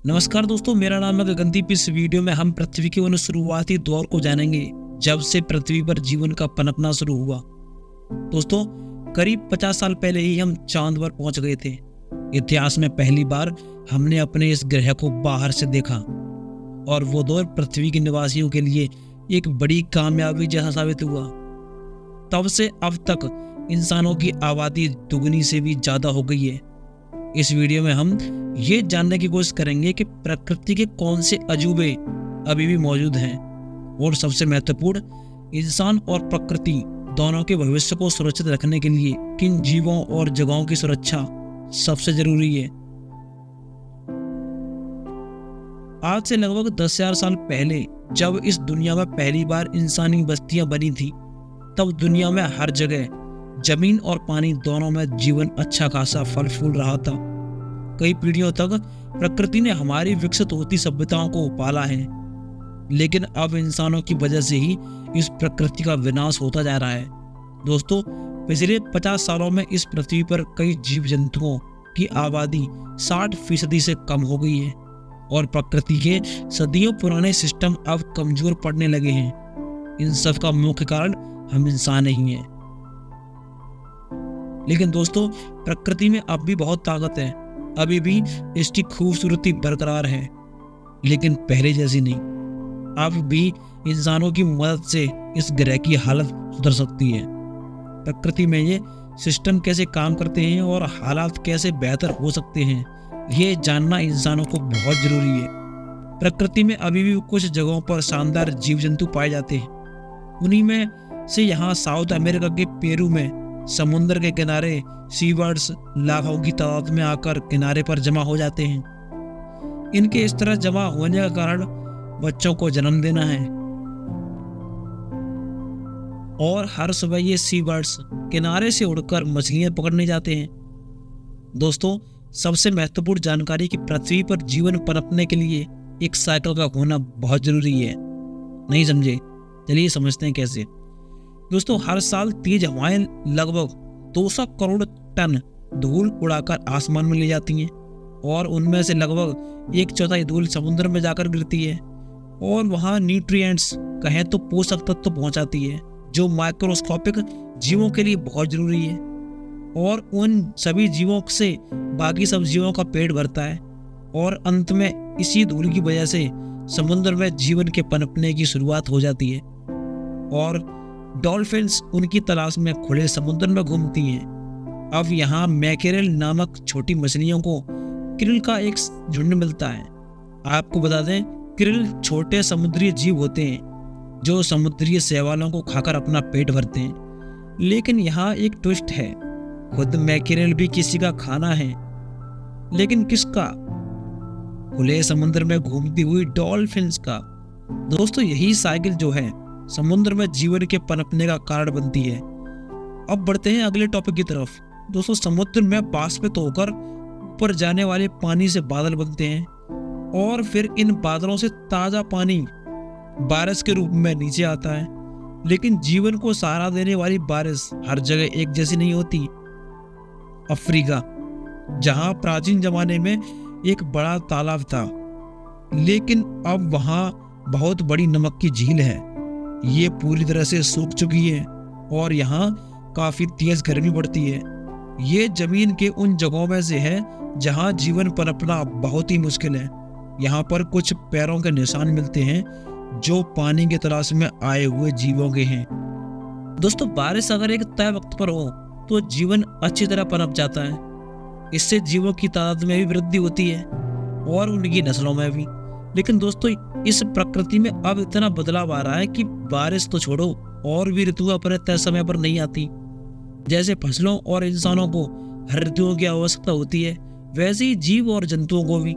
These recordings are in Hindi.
नमस्कार दोस्तों, मेरा नाम है गगनदीप। इस वीडियो में हम पृथ्वी के उन शुरुआती दौर को जानेंगे जब से पृथ्वी पर जीवन का पनपना शुरू हुआ। दोस्तों, करीब 50 साल पहले ही हम चांद पर पहुंच गए थे। इतिहास में पहली बार हमने अपने इस ग्रह को बाहर से देखा और वो दौर पृथ्वी के निवासियों के लिए एक बड़ी कामयाबी जैसा साबित हुआ। तब से अब तक इंसानों की आबादी दुगनी से भी ज्यादा हो गई है। इस वीडियो में हम ये जानने की कोशिश करेंगे कि प्रकृति के कौन से अजूबे अभी भी मौजूद हैं और सबसे महत्वपूर्ण, इंसान और प्रकृति दोनों के भविष्य को सुरक्षित रखने के लिए किन जीवों और जगहों की सुरक्षा सबसे जरूरी है। आज से लगभग 10,000 साल पहले जब इस दुनिया में पहली बार इंसानी बस्तियां बनी थी, तब दुनिया में हर जगह जमीन और पानी दोनों में जीवन अच्छा खासा फल फूल रहा था। कई पीढ़ियों तक प्रकृति ने हमारी विकसित होती सभ्यताओं को पाला है, लेकिन अब इंसानों की वजह से ही इस प्रकृति का विनाश होता जा रहा है। दोस्तों, पिछले 50 सालों में इस पृथ्वी पर कई जीव जंतुओं की आबादी 60% से कम हो गई है और प्रकृति के सदियों पुराने सिस्टम अब कमजोर पड़ने लगे हैं। इन सब का मुख्य कारण हम इंसान ही हैं। लेकिन दोस्तों, प्रकृति में अब भी बहुत ताकत है। अभी भी इसकी खूबसूरती बरकरार है, लेकिन पहले जैसी नहीं। अब भी इंसानों की मदद से इस ग्रह की हालत सुधर सकती है। प्रकृति में ये सिस्टम कैसे काम करते हैं और हालात कैसे बेहतर हो सकते हैं, ये जानना इंसानों को बहुत जरूरी है। प्रकृति में अभी भी कुछ जगहों पर शानदार जीव जंतु पाए जाते हैं। उन्हीं में से यहाँ साउथ अमेरिका के पेरू में समुद्र के किनारे सी बर्ड्स लाखों की तादाद में आकर किनारे पर जमा हो जाते हैं। इनके इस तरह जमा होने का कारण बच्चों को जन्म देना है और हर सुबह ये सी बर्ड्स किनारे से उड़कर मछलियां पकड़ने जाते हैं। दोस्तों, सबसे महत्वपूर्ण जानकारी कि पृथ्वी पर जीवन पनपने के लिए एक साइकिल का होना बहुत जरूरी है। नहीं समझे? चलिए समझते हैं कैसे। दोस्तों, हर साल तेज हवाएं लगभग 200 करोड़ टन धूल उड़ाकर आसमान में ले जाती हैं और उनमें से लगभग 1/4 धूल समुद्र में जाकर गिरती है और वहां न्यूट्रिएंट्स कहें तो पोषक तत्व पहुंचाती है, जो माइक्रोस्कोपिक जीवों के लिए बहुत जरूरी है और उन सभी जीवों से बाकी सब जीवों का पेट भरता है। और अंत में इसी धूल की वजह से समुद्र में जीवन के पनपने की शुरुआत हो जाती है और डॉल्फिन्स उनकी तलाश में खुले समुद्र में घूमती हैं। अब यहाँ मैकेरेल नामक छोटी मछलियों को क्रिल का एक झुंड मिलता है। आपको बता दें, क्रिल छोटे समुद्री जीव होते हैं जो समुद्री शैवालों को खाकर अपना पेट भरते हैं। लेकिन यहाँ एक ट्विस्ट है, खुद मैकेरेल भी किसी का खाना है, लेकिन किसका? खुले समुद्र में घूमती हुई डॉल्फिन्स का। दोस्तों, यही साइकिल जो है समुद्र में जीवन के पनपने का कारण बनती है। अब बढ़ते हैं अगले टॉपिक की तरफ। दोस्तों, समुद्र में वाष्पित होकर ऊपर जाने वाले पानी से बादल बनते हैं और फिर इन बादलों से ताजा पानी बारिश के रूप में नीचे आता है। लेकिन जीवन को सहारा देने वाली बारिश हर जगह एक जैसी नहीं होती। अफ्रीका, जहां प्राचीन जमाने में एक बड़ा तालाब था, लेकिन अब वहां बहुत बड़ी नमक की झील है, ये पूरी तरह से सूख चुकी है और यहाँ काफी तेज गर्मी पड़ती है। ये जमीन के उन जगहों में से है जहाँ जीवन पनपना बहुत ही मुश्किल है। यहाँ पर कुछ पैरों के निशान मिलते हैं जो पानी की तलाश में आए हुए जीवों के हैं। दोस्तों, बारिश अगर एक तय वक्त पर हो तो जीवन अच्छी तरह पनप जाता है। इससे जीवों की तादाद में भी वृद्धि होती है और उनकी नस्लों में भी। लेकिन दोस्तों, इस प्रकृति में अब इतना बदलाव आ रहा है कि बारिश तो छोड़ो, और भी ऋतुएं अपने तय समय पर नहीं आती। जैसे फसलों और इंसानों को हर ऋतुओं की आवश्यकता होती है, वैसे ही जीव और जंतुओं को भी।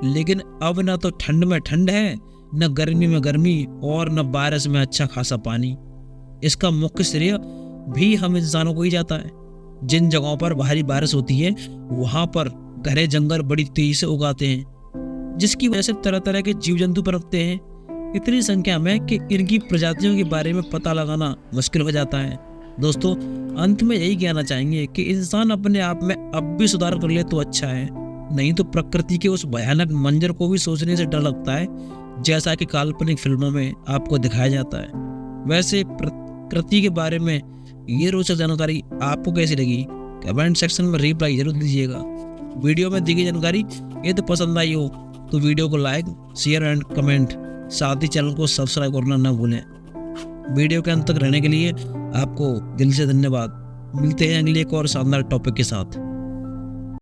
लेकिन अब न तो ठंड में ठंड है, न गर्मी में गर्मी और न बारिश में अच्छा खासा पानी। इसका मुख्य श्रेय भी हम इंसानों को ही जाता है। जिन जगहों पर भारी बारिश होती है, वहां पर घने जंगल बड़ी तेजी से उगाते हैं, जिसकी वजह से तरह तरह के जीव जंतु पनपते हैं, इतनी संख्या में कि इनकी प्रजातियों के बारे में पता लगाना मुश्किल हो जाता है। दोस्तों, अंत में यही कहना चाहेंगे कि इंसान अपने आप में अब भी सुधार कर ले तो अच्छा है, नहीं तो प्रकृति के उस भयानक मंजर को भी सोचने से डर लगता है, जैसा कि काल्पनिक फिल्मों में आपको दिखाया जाता है। वैसे प्रकृति के बारे में ये रोचक जानकारी आपको कैसी लगी, कमेंट सेक्शन में रिप्लाई जरूर दीजिएगा। वीडियो में दी गई जानकारी यदि पसंद आई हो तो वीडियो को लाइक, शेयर एंड कमेंट, साथ ही चैनल को सब्सक्राइब करना न भूलें। वीडियो के अंत तक रहने के लिए आपको दिल से धन्यवाद। मिलते हैं अगले एक और शानदार टॉपिक के साथ।